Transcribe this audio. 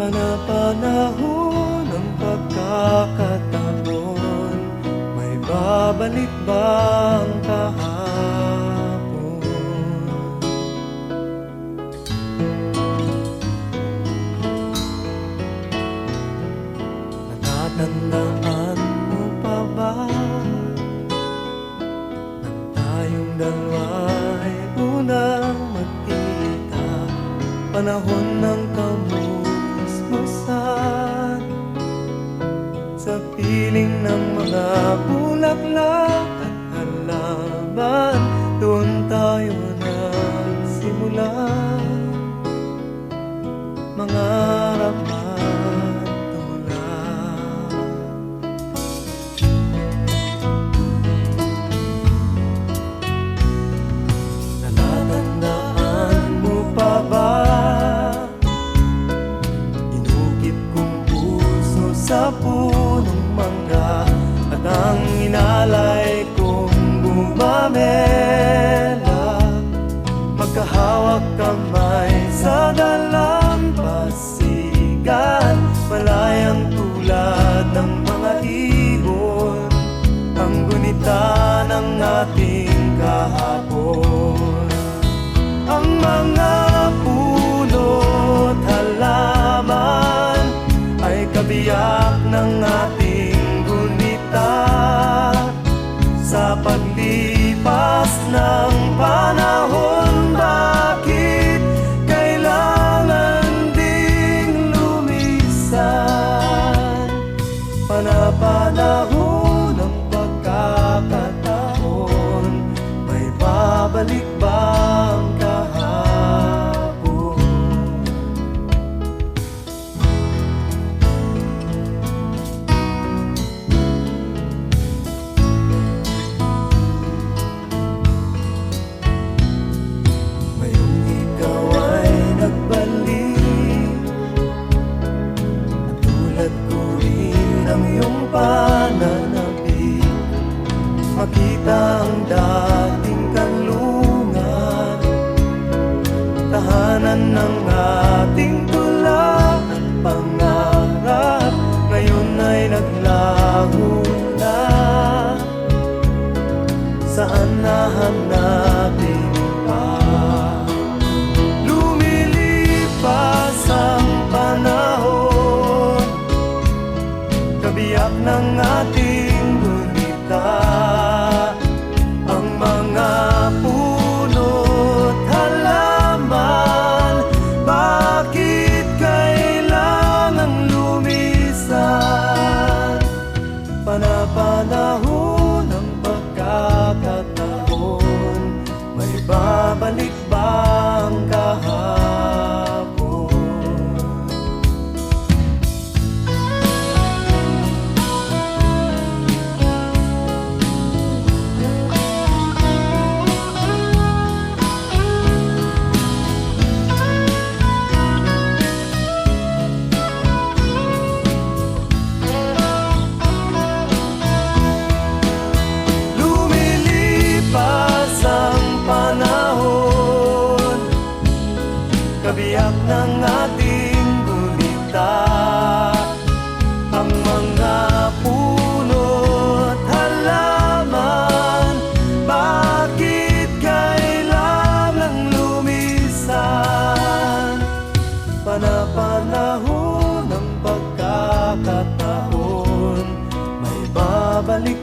Panapanahon ng pagkakataon, may babalik bang kahapon? Natatandaan mo pa ba nang tayong dalawa'y unang magkita? Panahon ng kamusmusan, sa piling ng mga bulaklak at halaman, doon tayo nagsimula mangarap at tulad. Natatandaan mo pa ba sa punong mangga at ang inalay kong gumamela, magkahawak kamay sa dalampasigan, malayang tulad ng mga ibon, ang gunita ng ating kahapon. Ang mga puno't halaman ay kabiyak ng ating gunita, sa paglipas ng panahon. Bakit kailangan ding lumisan? Panapanahon ng pagkakataon, may babalik bang kahapon? Pananabik, makita ang dating kanlungan, tahanan ng ating tula at pangarap, ngayon ay naglaho na. Saan nahanapin pa? Lumilipas ang panahon, kabiyak ng ating gunita, ang mga puno't halaman. Bakit kailangang lumisan? Panapanahon ng pagkakataon, may babalik bang kahapon? Kabiyak ng ating gunita, ang mga puno't halaman. Bakit kailangang lumisan? Panapanahon ng pagkakataon, may babalik